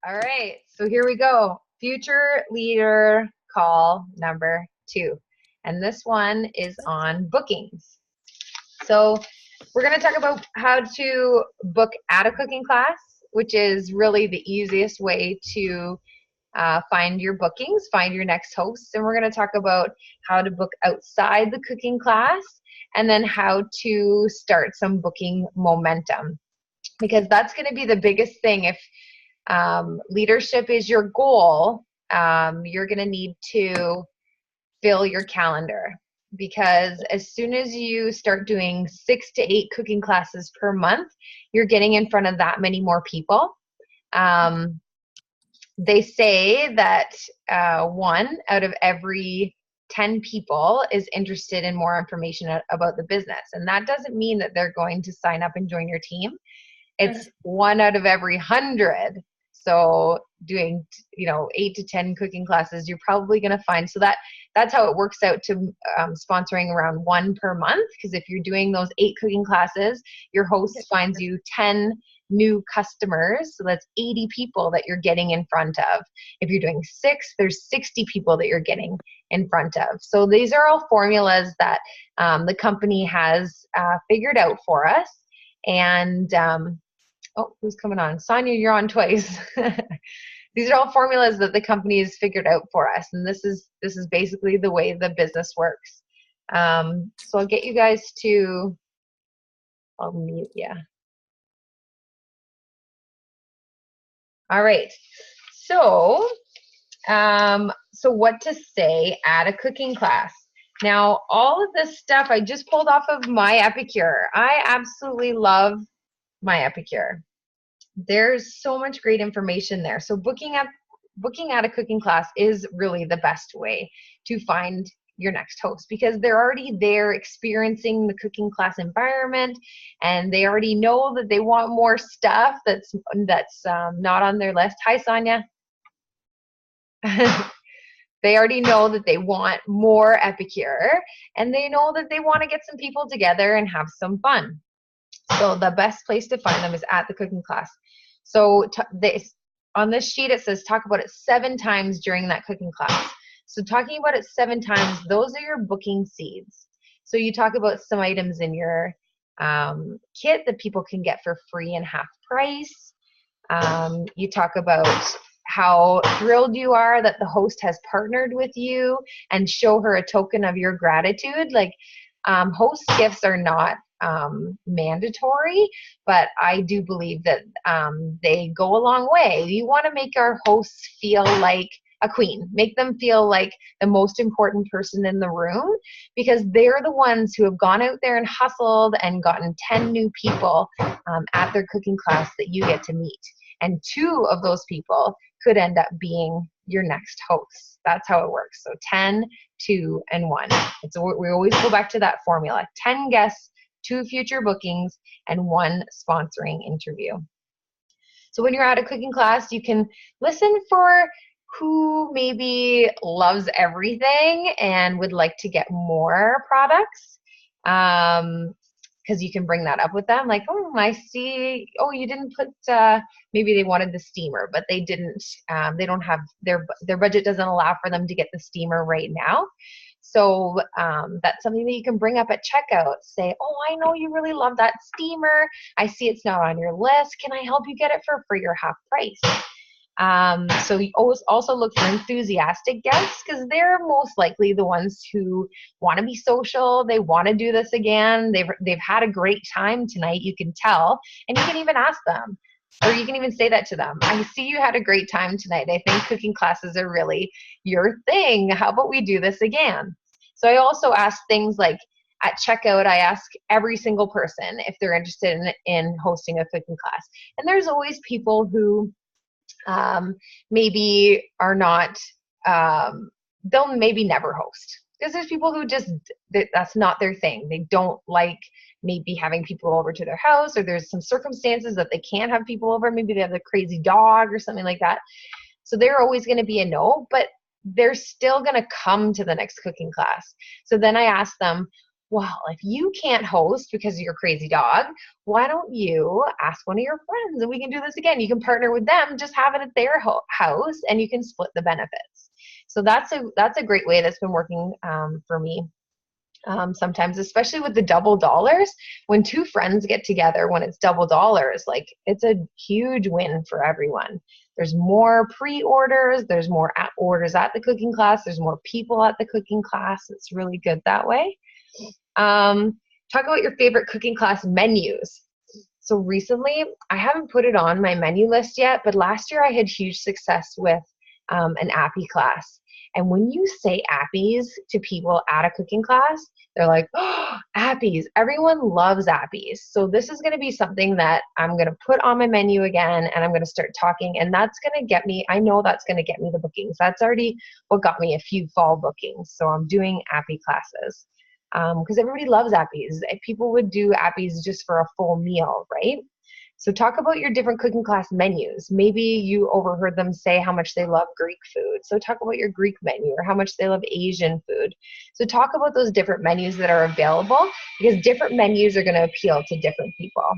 All right, so here we go. Future leader call number 2. And this one is on bookings. So we're going to talk about how to book at a cooking class, which is really the easiest way to find your bookings, find your next hosts. And we're going to talk about how to book outside the cooking class and then how to start some booking momentum. Because that's going to be the biggest thing. If leadership is your goal, you're going to need to fill your calendar, because as soon as you start doing 6 to 8 cooking classes per month, you're getting in front of that many more people. They say that 1 out of every 10 people is interested in more information about the business. And that doesn't mean that they're going to sign up and join your team. It's 1 out of every 100. So doing, 8 to 10 cooking classes, you're probably going to find, so that's how it works out to sponsoring around 1 per month. Because if you're doing those 8 cooking classes, your host finds you 10 new customers. So that's 80 people that you're getting in front of. If you're doing 6, there's 60 people that you're getting in front of. So these are all formulas that the company has figured out for us. And oh, who's coming on? Sonia, you're on twice. These are all formulas that the company has figured out for us, and this is basically the way the business works. So I'll get you guys to. I'll mute. Yeah. All right. So, so what to say at a cooking class? Now, all of this stuff I just pulled off of My Epicure. I absolutely love My Epicure. There's so much great information there. So booking at a cooking class is really the best way to find your next host, because they're already there experiencing the cooking class environment, and they already know that they want more stuff that's not on their list. Hi, Sonia. They already know that they want more Epicure, and they know that they want to get some people together and have some fun. So the best place to find them is at the cooking class. So on this sheet, it says talk about it 7 times during that cooking class. So talking about it 7 times, those are your booking seeds. So you talk about some items in your kit that people can get for free and half price. You talk about how thrilled you are that the host has partnered with you, and show her a token of your gratitude. Like, host gifts are not mandatory, but I do believe that they go a long way. You want to make our hosts feel like a queen, make them feel like the most important person in the room, because they're the ones who have gone out there and hustled and gotten 10 new people at their cooking class that you get to meet. And 2 of those people could end up being your next host. That's how it works. So 10, 2, and 1. We always go back to that formula: 10 guests, 2 future bookings, and 1 sponsoring interview. So when you're at a cooking class, you can listen for who maybe loves everything and would like to get more products. Because you can bring that up with them, like, oh, I see, oh, you didn't put, maybe they wanted the steamer, but they didn't, they don't have, their budget doesn't allow for them to get the steamer right now. So that's something that you can bring up at checkout. Say, oh, I know you really love that steamer. I see it's not on your list. Can I help you get it for free or half price? So you always also look for enthusiastic guests, because they're most likely the ones who want to be social. They want to do this again. They've had a great time tonight, you can tell, and you can even ask them, or you can even say that to them. I see you had a great time tonight. I think cooking classes are really your thing. How about we do this again? So I also ask things like, at checkout, I ask every single person if they're interested in hosting a cooking class. And there's always people who maybe are not, they'll maybe never host, because there's people who just, that's not their thing. They don't like maybe having people over to their house, or there's some circumstances that they can't have people over. Maybe they have a crazy dog or something like that. So they're always going to be a no, but they're still going to come to the next cooking class. So then I ask them, well, if you can't host because of your crazy dog, why don't you ask one of your friends and we can do this again? You can partner with them, just have it at their house, and you can split the benefits. So that's a great way that's been working for me. Sometimes, especially with the double dollars, when two friends get together, when it's double dollars, like it's a huge win for everyone. There's more pre-orders, there's more orders at the cooking class, there's more people at the cooking class. It's really good that way. Talk about your favorite cooking class menus. So recently, I haven't put it on my menu list yet, but last year I had huge success with an Appy class. And when you say Appies to people at a cooking class, they're like, oh, Appies. Everyone loves Appies. So this is going to be something that I'm going to put on my menu again, and I'm going to start talking. And that's going to get me, I know that's going to get me the bookings. That's already what got me a few fall bookings. So I'm doing Appy classes because everybody loves Appies. People would do Appies just for a full meal, right? So talk about your different cooking class menus. Maybe you overheard them say how much they love Greek food. So talk about your Greek menu, or how much they love Asian food. So talk about those different menus that are available, because different menus are going to appeal to different people.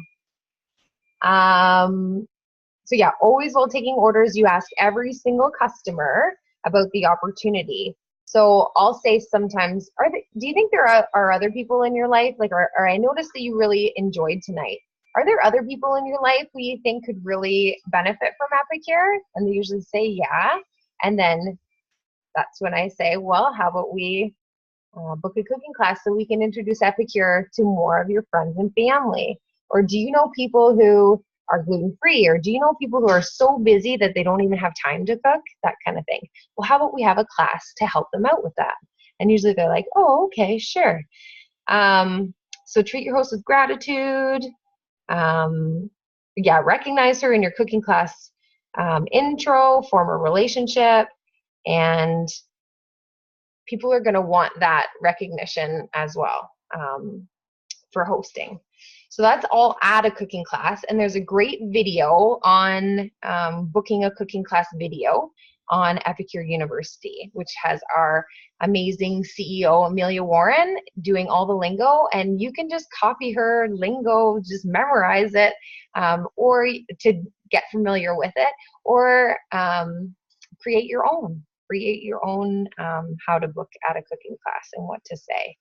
So yeah, always while taking orders, you ask every single customer about the opportunity. So I'll say sometimes, do you think there are other people in your life, like, or I noticed that you really enjoyed tonight. Are there other people in your life who you think could really benefit from Epicure? And they usually say, yeah. And then that's when I say, well, how about we book a cooking class so we can introduce Epicure to more of your friends and family? Or do you know people who are gluten-free? Or do you know people who are so busy that they don't even have time to cook? That kind of thing. Well, how about we have a class to help them out with that? And usually they're like, oh, okay, sure. So treat your host with gratitude. Yeah, recognize her in your cooking class intro, form a relationship, and people are going to want that recognition as well for hosting. So that's all at a cooking class, and there's a great video on booking a cooking class video on Epicure University, which has our amazing CEO, Amelia Warren, doing all the lingo, and you can just copy her lingo, just memorize it, or to get familiar with it, or create your own how to book at a cooking class and what to say,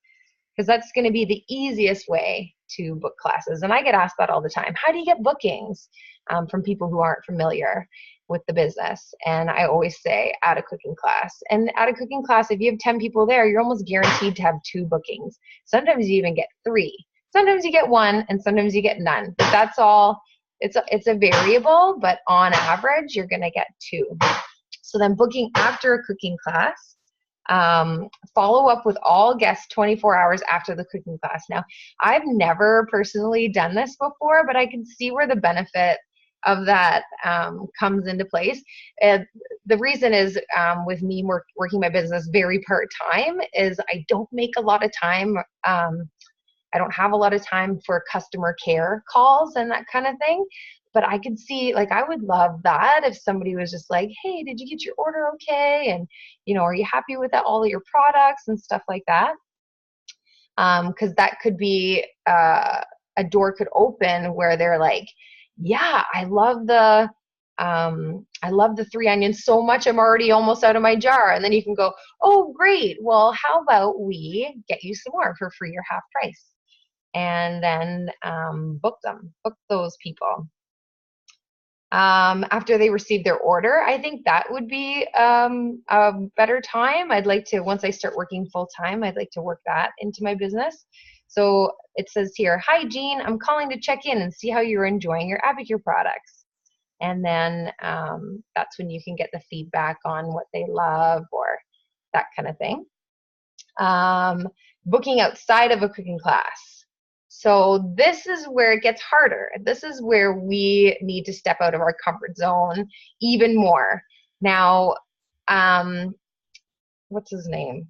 because that's going to be the easiest way to book classes. And I get asked that all the time. How do you get bookings from people who aren't familiar with the business? And I always say at a cooking class. And at a cooking class, if you have 10 people there, you're almost guaranteed to have 2 bookings. Sometimes you even get 3. Sometimes you get 1, and sometimes you get none. But that's all. It's a variable, but on average, you're going to get 2. So then booking after a cooking class, follow up with all guests 24 hours after the cooking class. Now, I've never personally done this before, but I can see where the benefit of that comes into place. The reason is with me working my business very part-time is I don't make a lot of time. I don't have a lot of time for customer care calls and that kind of thing. But I could see, like, I would love that if somebody was just like, hey, did you get your order okay? And, are you happy with all of your products and stuff like that? Because that could be a door could open where they're like, yeah, I love the 3 onions so much I'm already almost out of my jar. And then you can go, oh, great. Well, how about we get you some more for free or half price? And then book those people. After they receive their order, I think that would be a better time. I'd like to, once I start working full time, I'd like to work that into my business. So it says here, hi, Jean, I'm calling to check in and see how you're enjoying your Epicure products. And then that's when you can get the feedback on what they love or that kind of thing. Booking outside of a cooking class. So this is where it gets harder. This is where we need to step out of our comfort zone even more. Now, what's his name?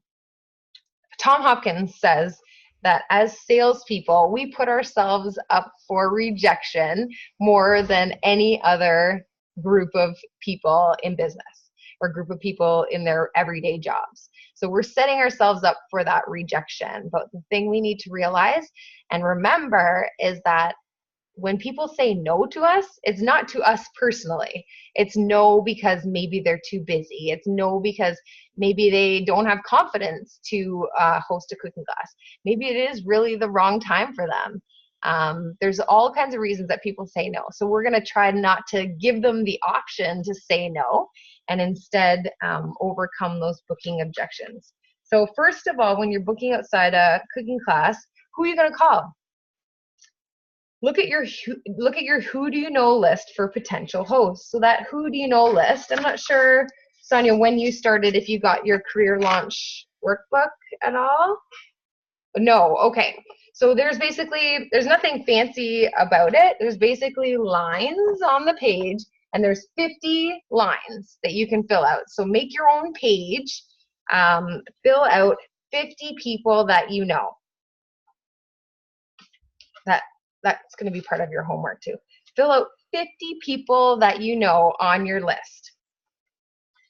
Tom Hopkins says that as salespeople, we put ourselves up for rejection more than any other group of people in business. or group of people in their everyday jobs. So we're setting ourselves up for that rejection. But the thing we need to realize and remember is that when people say no to us, it's not to us personally. It's no because maybe they're too busy. It's no because maybe they don't have confidence to host a cooking class. Maybe it is really the wrong time for them. There's all kinds of reasons that people say no. So we're going to try not to give them the option to say no, and instead overcome those booking objections. So first of all, when you're booking outside a cooking class, who are you going to call? Look at your who do you know list for potential hosts. So that who do you know list, I'm not sure, Sonia, when you started, if you got your career launch workbook at all. No, okay. So there's nothing fancy about it. There's basically lines on the page, and there's 50 lines that you can fill out. So make your own page, fill out 50 people that you know. That's going to be part of your homework too. Fill out 50 people that you know on your list,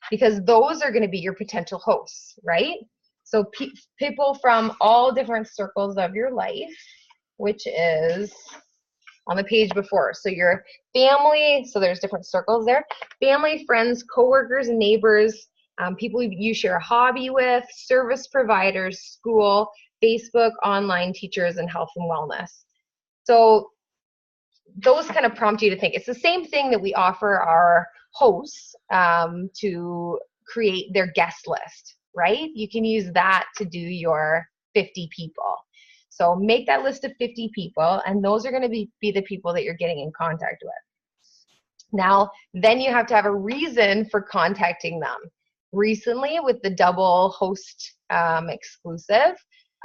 because those are going to be your potential hosts, right? So people from all different circles of your life, which is on the page before. So your family, so there's different circles there. Family, friends, coworkers, neighbors, people you share a hobby with, service providers, school, Facebook, online teachers, and health and wellness. So those kind of prompt you to think. It's the same thing that we offer our hosts to create their guest list, right? You can use that to do your 50 people. So make that list of 50 people, and those are going to be the people that you're getting in contact with. Now, then you have to have a reason for contacting them. Recently, with the double host exclusive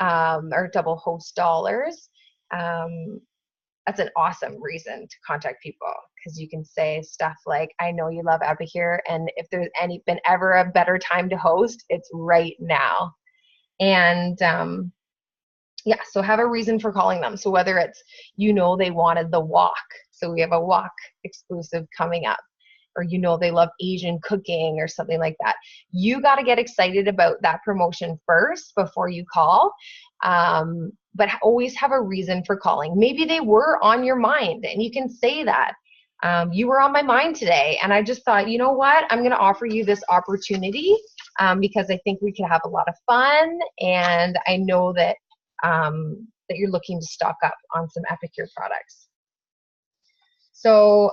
or double host dollars, that's an awesome reason to contact people, because you can say stuff like, I know you love Epicure, and if there's been ever a better time to host, it's right now. And yeah, so have a reason for calling them. So whether it's, they wanted the wok, so we have a wok exclusive coming up, or they love Asian cooking or something like that. You got to get excited about that promotion first before you call. But always have a reason for calling. Maybe they were on your mind, and you can say that. You were on my mind today, and I just thought, you know what? I'm going to offer you this opportunity because I think we could have a lot of fun, and I know that that you're looking to stock up on some Epicure products. So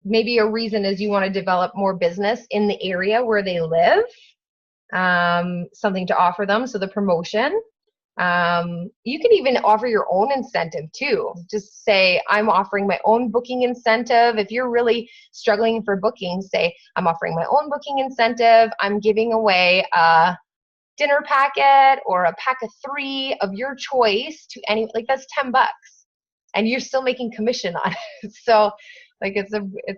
maybe a reason is you want to develop more business in the area where they live, something to offer them, so the promotion. You can even offer your own incentive too. Just say, I'm offering my own booking incentive. If you're really struggling for bookings, say, I'm offering my own booking incentive. I'm giving away a dinner packet or a pack of 3 of your choice to that's $10, and you're still making commission on it. So it's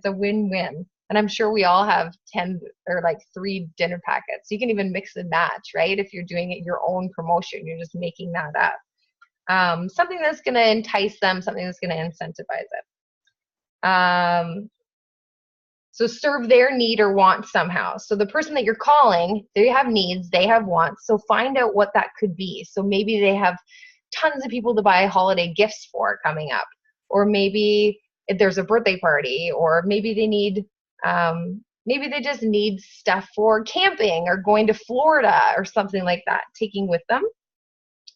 a win-win. And I'm sure we all have 10 or 3 dinner packets. You can even mix and match, right? If you're doing it your own promotion, you're just making that up. Something that's going to entice them, something that's going to incentivize it. So serve their need or want somehow. So the person that you're calling, they have needs, they have wants. So find out what that could be. So maybe they have tons of people to buy holiday gifts for coming up. Or maybe if there's a birthday party, or maybe they need maybe they just need stuff for camping or going to Florida or something like that, taking with them.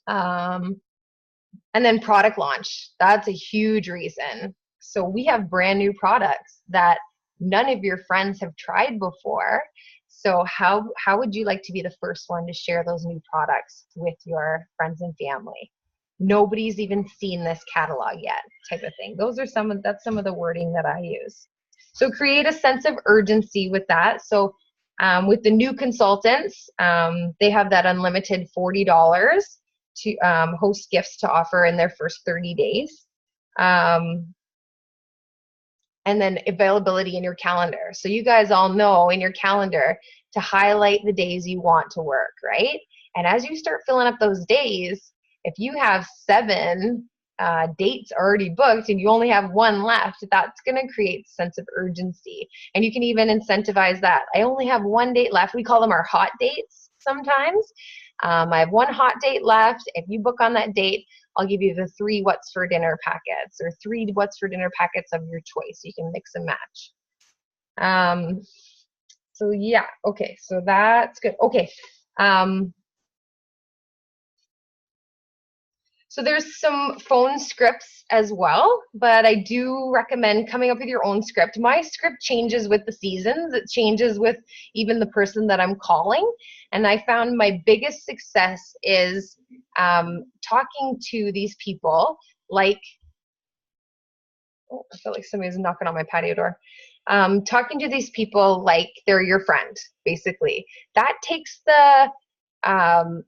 And then product launch, that's a huge reason. So we have brand new products that none of your friends have tried before. So how would you like to be the first one to share those new products with your friends and family? Nobody's even seen this catalog yet, type of thing. That's some of the wording that I use. So create a sense of urgency with that. So with the new consultants, they have that unlimited $40 to host gifts to offer in their first 30 days. And then availability in your calendar. So you guys all know in your calendar to highlight the days you want to work, right? And as you start filling up those days, if you have 7 dates already booked and you only have one left, that's going to create a sense of urgency. And you can even incentivize that. I only have one date left. We call them our hot dates sometimes. I have one hot date left. If you book on that date, I'll give you the 3 what's for dinner packets or 3 what's for dinner packets of your choice. You can mix and match. So yeah, okay, so that's good. Okay. So there's some phone scripts as well, but I do recommend coming up with your own script. My script changes with the seasons. It changes with even the person that I'm calling. And I found my biggest success is talking to these people like, oh, I feel like somebody's knocking on my patio door. Talking to these people like they're your friend, basically. That takes the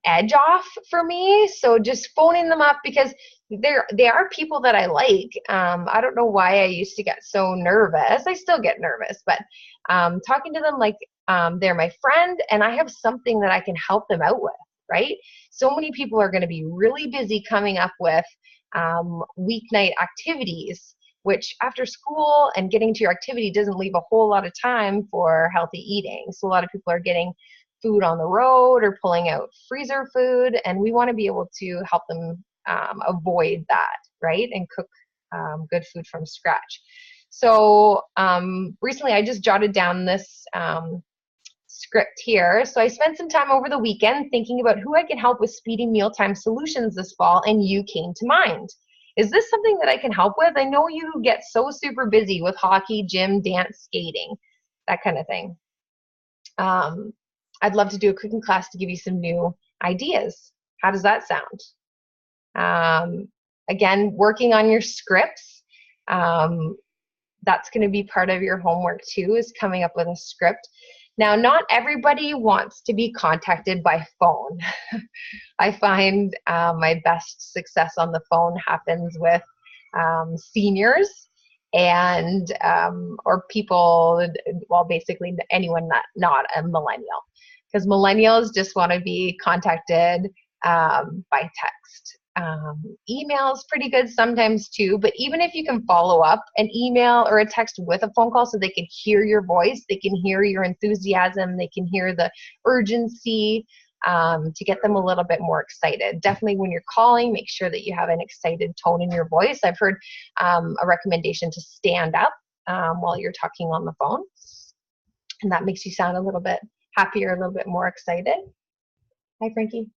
edge off for me. So just phoning them up because they are people that I like. I don't know why I used to get so nervous. I still get nervous, but talking to them like they're my friend and I have something that I can help them out with, right? So many people are going to be really busy coming up with weeknight activities, which after school and getting to your activity doesn't leave a whole lot of time for healthy eating. So a lot of people are getting food on the road or pulling out freezer food, and we want to be able to help them avoid that, right? And cook good food from scratch. So recently I just jotted down this script here. So I spent some time over the weekend thinking about who I can help with speedy mealtime solutions this fall, and you came to mind. Is this something that I can help with? I know you get so super busy with hockey, gym, dance, skating, that kind of thing. I'd love to do a cooking class to give you some new ideas. How does that sound? Again, working on your scripts. That's going to be part of your homework too, is coming up with a script. Now, not everybody wants to be contacted by phone. I find my best success on the phone happens with seniors and or people, well, basically anyone not a millennial, because millennials just want to be contacted by text. Email is pretty good sometimes too, but even if you can follow up an email or a text with a phone call so they can hear your voice, they can hear your enthusiasm, they can hear the urgency, to get them a little bit more excited. Definitely when you're calling, make sure that you have an excited tone in your voice. I've heard a recommendation to stand up while you're talking on the phone, and that makes you sound a little bit happier, a little bit more excited. Hi, Frankie.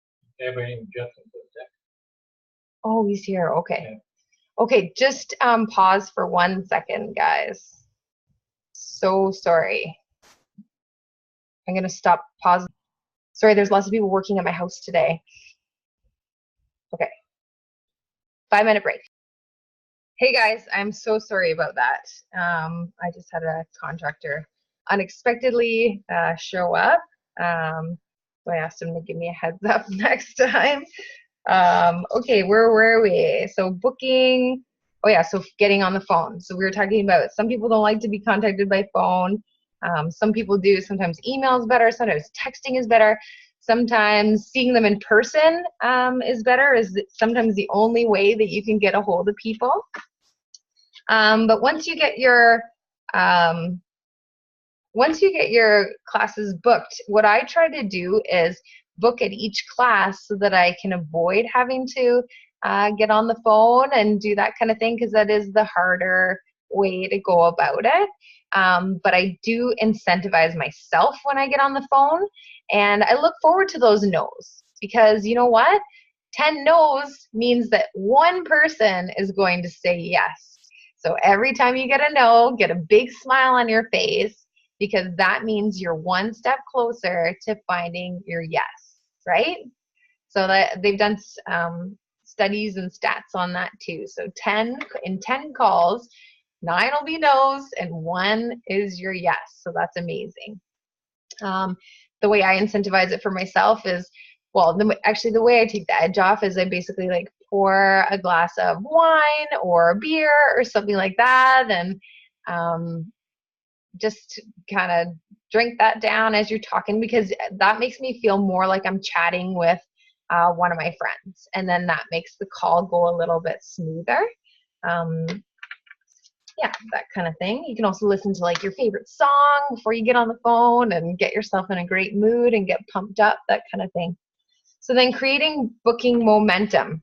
Oh, he's here. Okay. Yeah. Okay, just pause for 1 second, guys. So sorry. I'm going to stop pause. Sorry, there's lots of people working at my house today. Okay. 5-minute break. Hey, guys, I'm so sorry about that. I just had a contractor unexpectedly show up. So I asked him to give me a heads up next time. Okay, where were we? So booking, oh yeah, so getting on the phone. So we were talking about some people don't like to be contacted by phone. Some people do. Sometimes email is better. Sometimes texting is better. Sometimes seeing them in person is better. Is sometimes the only way that you can get a hold of people. But once you get your classes booked, what I try to do is book at each class so that I can avoid having to get on the phone and do that kind of thing, because that is the harder way to go about it. But I do incentivize myself when I get on the phone, and I look forward to those no's, because you know what? 10 no's means that one person is going to say yes. So every time you get a no, get a big smile on your face, because that means you're one step closer to finding your yes, right? So that they've done studies and stats on that too. So 10 calls, 9 will be no's and 1 is your yes. So that's amazing. The way I incentivize it for myself is, well, actually the way I take the edge off is I basically like pour a glass of wine or beer or something like that, and just kind of drink that down as you're talking, because that makes me feel more like I'm chatting with one of my friends. And then that makes the call go a little bit smoother. Yeah, that kind of thing. You can also listen to like your favorite song before you get on the phone and get yourself in a great mood and get pumped up, that kind of thing. So then creating booking momentum.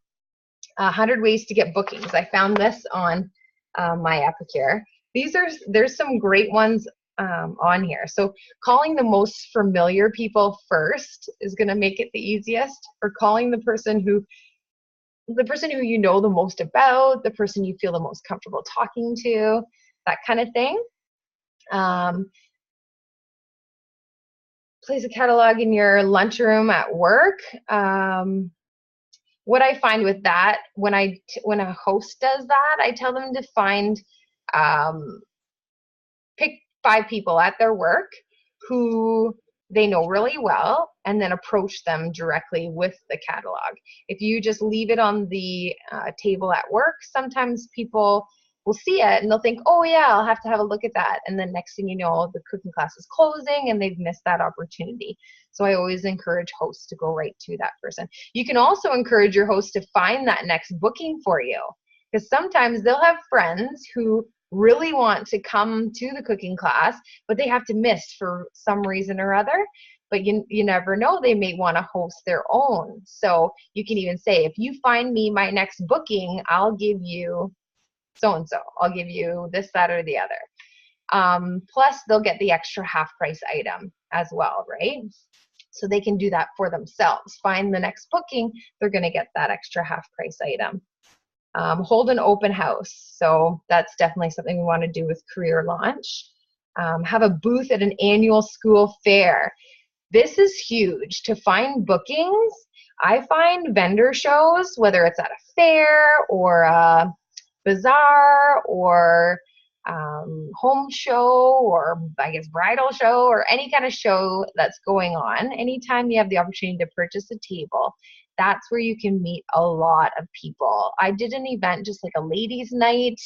100 ways to get bookings. I found this on my Epicure. There's some great ones on here. So calling the most familiar people first is going to make it the easiest, or calling the person who you know the most about, the person you feel the most comfortable talking to, that kind of thing. Place a catalog in your lunchroom at work. What I find with that, when a host does that, I tell them to pick 5 people at their work who they know really well, and then approach them directly with the catalog. If you just leave it on the table at work, sometimes people will see it and they'll think, oh yeah, I'll have to have a look at that. And then next thing you know, the cooking class is closing and they've missed that opportunity. So I always encourage hosts to go right to that person. You can also encourage your host to find that next booking for you, because sometimes they'll have friends who really want to come to the cooking class, but they have to miss for some reason or other. But you never know, they may want to host their own. So you can even say, if you find me my next booking, I'll give you so-and-so. I'll give you this, that, or the other. Plus, they'll get the extra half price item as well, right? So they can do that for themselves. Find the next booking, they're going to get that extra half price item. Hold an open house. So that's definitely something we want to do with Career Launch. Have a booth at an annual school fair. This is huge. To find bookings, I find vendor shows, whether it's at a fair or a bazaar or home show, or I guess bridal show, or any kind of show that's going on. Anytime you have the opportunity to purchase a table, that's where you can meet a lot of people. I did an event, just like a ladies' night,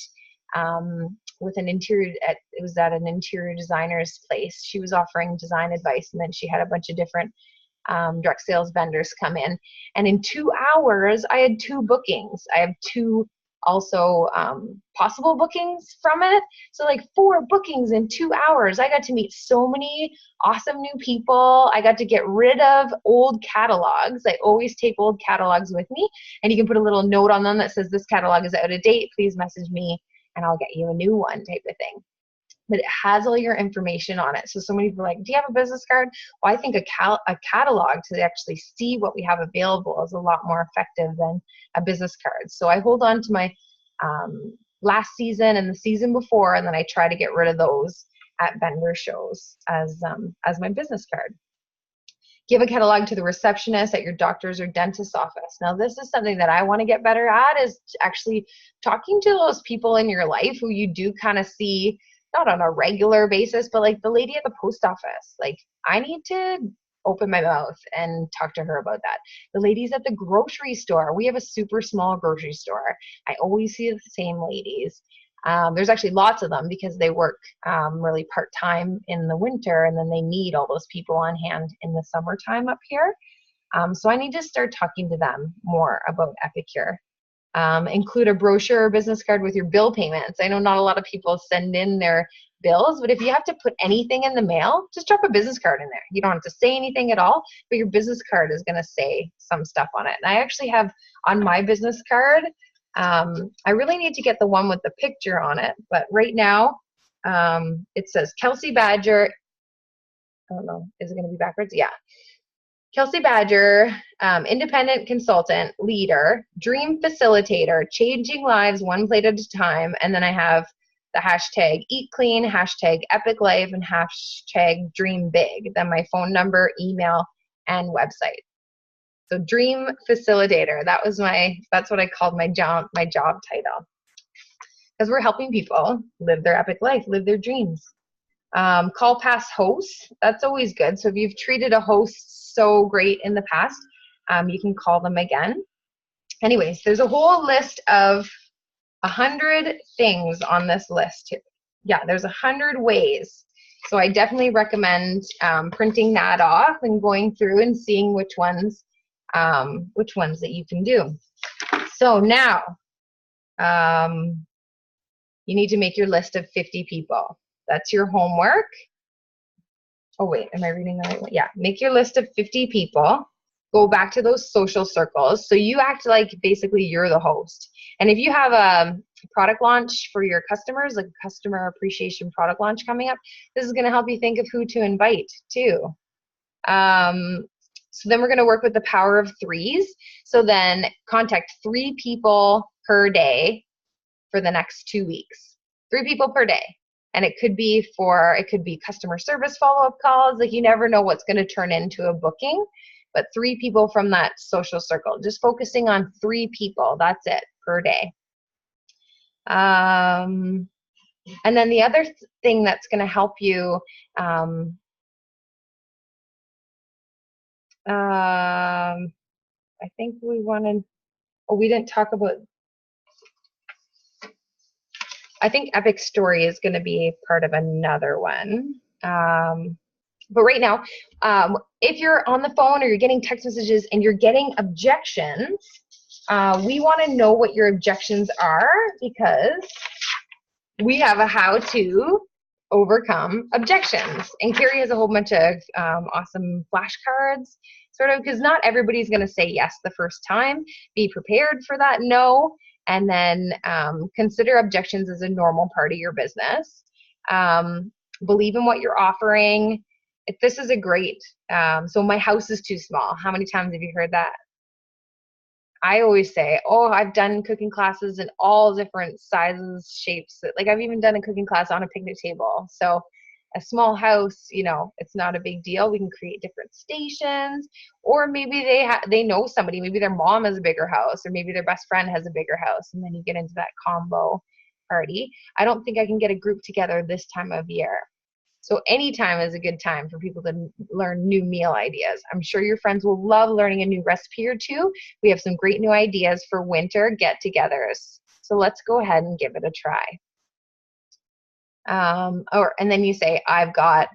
with an interior, it was at an interior designer's place. She was offering design advice, and then she had a bunch of different direct sales vendors come in. And in 2 hours, I had 2 bookings. I have 2 also possible bookings from it. So like 4 bookings in 2 hours. I got to meet so many awesome new people. I got to get rid of old catalogs. I always take old catalogs with me, and you can put a little note on them that says, this catalog is out of date, please message me and I'll get you a new one, type of thing. But it has all your information on it. So many people are like, do you have a business card? Well, I think a catalog to actually see what we have available is a lot more effective than a business card. So I hold on to my last season and the season before, and then I try to get rid of those at vendor shows as my business card. Give a catalog to the receptionist at your doctor's or dentist's office. Now, this is something that I want to get better at, is actually talking to those people in your life who you do kind of see, not on a regular basis, but like the lady at the post office. Like, I need to open my mouth and talk to her about that. The ladies at the grocery store. We have a super small grocery store. I always see the same ladies. There's actually lots of them because they work really part-time in the winter, and then they need all those people on hand in the summertime up here. So I need to start talking to them more about Epicure. Include a brochure or business card with your bill payments. I know not a lot of people send in their bills, but if you have to put anything in the mail, just drop a business card in there. You don't have to say anything at all, but your business card is going to say some stuff on it. And I actually have on my business card, I really need to get the one with the picture on it, but right now it says Kelsey Badger. I don't know, is it going to be backwards? Yeah. Kelsey Badger, independent consultant, leader, dream facilitator, changing lives one plate at a time. And then I have the hashtag eat clean, hashtag epic life, and hashtag dream big. Then my phone number, email, and website. So dream facilitator, that's what I called my job title. Because we're helping people live their epic life, live their dreams. Call past hosts, that's always good. So if you've treated a host so great in the past, you can call them again. Anyways, there's a whole list of 100 things on this list here. Yeah, there's 100 ways. So I definitely recommend printing that off and going through and seeing which ones which ones that you can do. So now you need to make your list of 50 people. That's your homework. Oh wait, am I reading the right one? Yeah, make your list of 50 people. Go back to those social circles. So you act like basically you're the host. And if you have a product launch for your customers, like a customer appreciation product launch coming up, this is going to help you think of who to invite too. So then we're going to work with the power of threes. So then contact 3 people per day for the next 2 weeks. 3 people per day. And it could be customer service follow-up calls. Like, you never know what's going to turn into a booking. But 3 people from that social circle, just focusing on 3 people, that's it, per day. And then the other thing that's going to help you, I think we wanted, we didn't talk about, I think Epic Story is going to be part of another one. But right now, if you're on the phone or you're getting text messages and you're getting objections, we want to know what your objections are, because we have a how to overcome objections. And Carrie has a whole bunch of awesome flashcards, sort of, because not everybody's going to say yes the first time. Be prepared for that no, and then consider objections as a normal part of your business. Believe in what you're offering. If this is a great, so my house is too small. How many times have you heard that? I always say, oh, I've done cooking classes in all different sizes, shapes. Like, I've even done a cooking class on a picnic table. So a small house, you know, it's not a big deal. We can create different stations, or maybe they know somebody. Maybe their mom has a bigger house, or maybe their best friend has a bigger house, and then you get into that combo party. I don't think I can get a group together this time of year. So anytime is a good time for people to learn new meal ideas. I'm sure your friends will love learning a new recipe or two. We have some great new ideas for winter get-togethers. So let's go ahead and give it a try. And then you say, I've got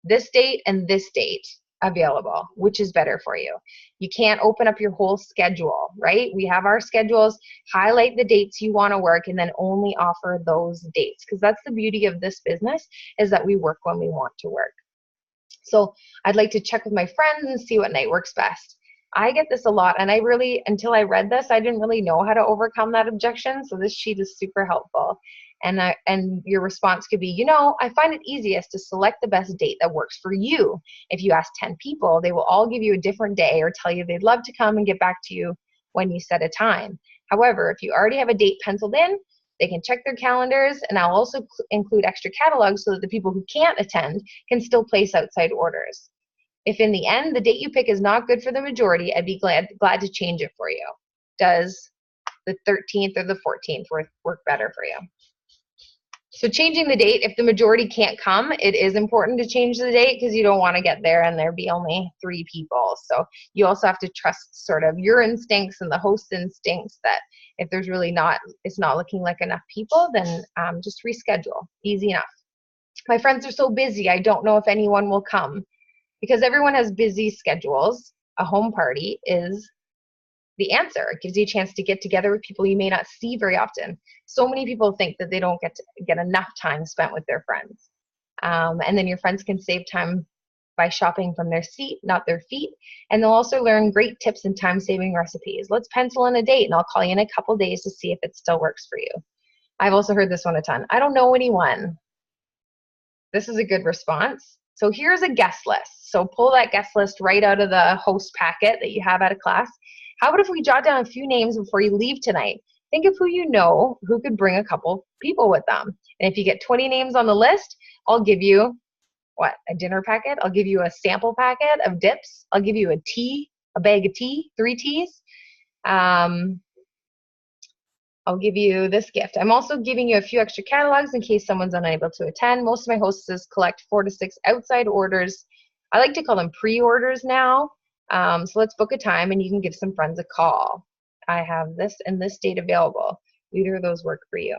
this date and this date available. Which is better for you? You can't open up your whole schedule, right? We have our schedules. Highlight the dates you want to work and then only offer those dates, because that's the beauty of this business, is that we work when we want to work. So I'd like to check with my friends and see what night works best. I get this a lot, and until I read this, I didn't really know how to overcome that objection. So this sheet is super helpful. And your response could be, you know, I find it easiest to select the best date that works for you. If you ask 10 people, they will all give you a different day or tell you they'd love to come and get back to you when you set a time. However, if you already have a date penciled in, they can check their calendars, and I'll also include extra catalogs so that the people who can't attend can still place outside orders. If in the end the date you pick is not good for the majority, I'd be glad to change it for you. Does the 13th or the 14th work better for you? So changing the date, if the majority can't come, it is important to change the date, because you don't want to get there and there be only 3 people. So you also have to trust sort of your instincts and the host instincts, that if there's really it's not looking like enough people, then just reschedule. Easy enough. My friends are so busy, I don't know if anyone will come. Because everyone has busy schedules, a home party is the answer. It gives you a chance to get together with people you may not see very often. So many people think that they don't get enough time spent with their friends. And then your friends can save time by shopping from their seat, not their feet. And they'll also learn great tips and time-saving recipes. Let's pencil in a date, and I'll call you in a couple days to see if it still works for you. I've also heard this one a ton. I don't know anyone. This is a good response. So here's a guest list. So pull that guest list right out of the host packet that you have out of class. How about if we jot down a few names before you leave tonight? Think of who you know who could bring a couple people with them. And if you get 20 names on the list, I'll give you, what, a dinner packet? I'll give you a sample packet of dips. I'll give you a bag of tea, 3 teas. I'll give you this gift. I'm also giving you a few extra catalogs in case someone's unable to attend. Most of my hostesses collect 4 to 6 outside orders. I like to call them pre-orders now. So let's book a time and you can give some friends a call. I have this and this date available. Either of those work for you.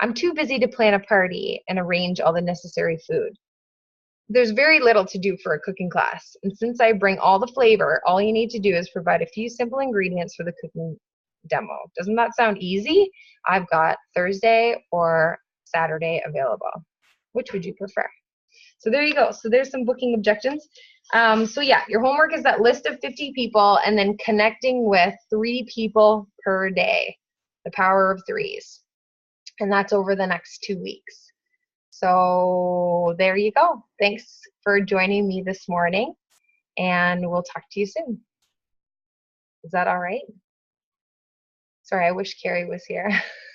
I'm too busy to plan a party and arrange all the necessary food. there's very little to do for a cooking class. And since I bring all the flavor, all you need to do is provide a few simple ingredients for the cooking demo. Doesn't that sound easy? I've got Thursday or Saturday available. Which would you prefer? So there you go. So there's some booking objections. So yeah, your homework is that list of 50 people and then connecting with 3 people per day. The power of 3s. And that's over the next 2 weeks. So there you go. Thanks for joining me this morning, and we'll talk to you soon. Is that all right? Sorry, I wish Carrie was here.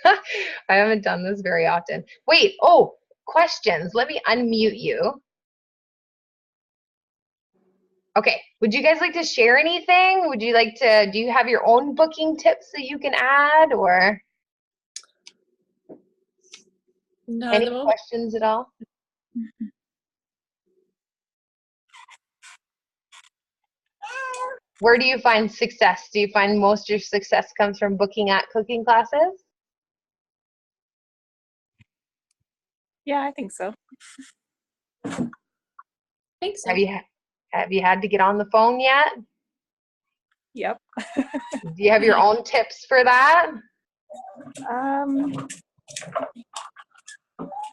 I haven't done this very often. Wait, oh, questions. Let me unmute you. Okay, would you guys like to share anything? Would you like to, do you have your own booking tips that you can add, or No, any questions at all? Where do you find success? Do you find most of your success comes from booking at cooking classes? Yeah, I think so. I think so. Have you had to get on the phone yet? Yep. Do you have your own tips for that?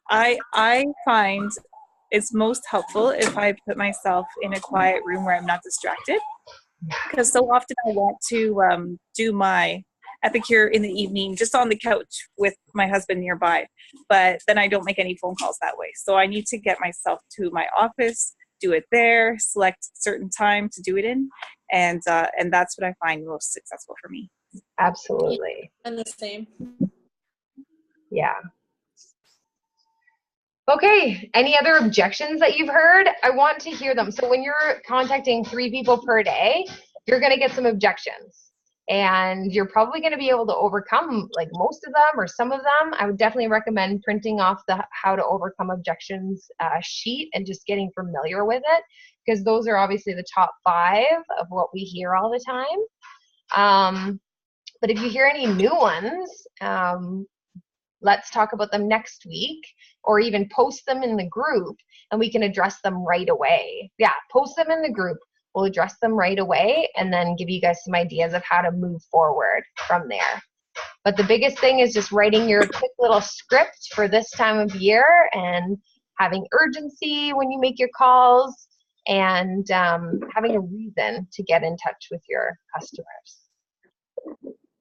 I find it's most helpful if I put myself in a quiet room where I'm not distracted, because so often I want to do my epicure in the evening just on the couch with my husband nearby, but then I don't make any phone calls that way. So I need to get myself to my office, do it there, select certain time to do it in, and that's what I find most successful for me. Absolutely. And the same. Yeah. Okay, any other objections that you've heard? I want to hear them. So when you're contacting 3 people per day, you're going to get some objections. And you're probably going to be able to overcome like most of them or some of them. I would definitely recommend printing off the how to overcome objections sheet and just getting familiar with it, because those are obviously the top 5 of what we hear all the time. But if you hear any new ones, let's talk about them next week, or even post them in the group and we can address them right away. Yeah, post them in the group. We'll address them right away and then give you guys some ideas of how to move forward from there. But the biggest thing is just writing your quick little script for this time of year and having urgency when you make your calls, and having a reason to get in touch with your customers.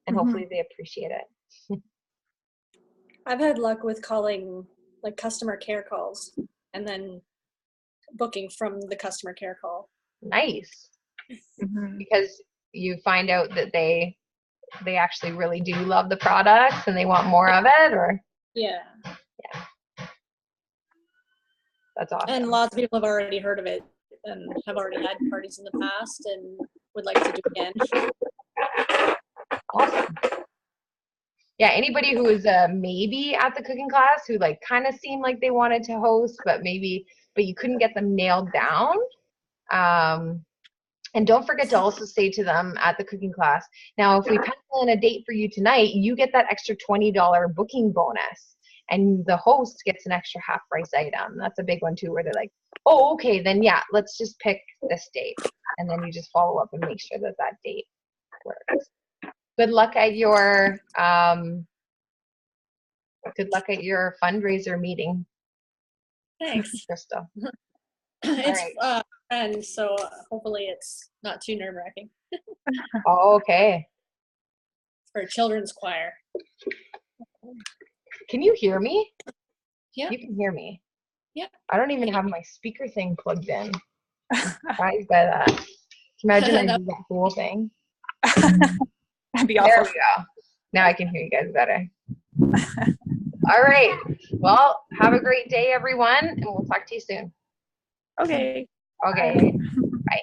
And hopefully they appreciate it. I've had luck with calling like customer care calls and then booking from the customer care call. Nice. Mm-hmm. Because you find out that they actually really do love the products and they want more of it, or Yeah. that's awesome. And lots of people have already heard of it and have already had parties in the past and would like to do again. Awesome. Yeah, anybody who is maybe at the cooking class who like kind of seemed like they wanted to host, but you couldn't get them nailed down. And don't forget to also say to them at the cooking class, now if we pencil in a date for you tonight, you get that extra $20 booking bonus, and the host gets an extra half price item. That's a big one too, where they're like, oh, okay, then yeah, let's just pick this date. And then you just follow up and make sure that that date works. Good luck at your fundraiser meeting. Thanks. Crystal. It's right. and so hopefully it's not too nerve-wracking. Oh, okay. For a children's choir. Can you hear me? Yeah. You can hear me. Yeah. I don't even have my speaker thing plugged in. I'm surprised by that. Can you imagine I do that whole thing? That'd be awful. There we go. Now I can hear you guys better. All right. Well, have a great day, everyone, and we'll talk to you soon. Okay. Okay. Bye.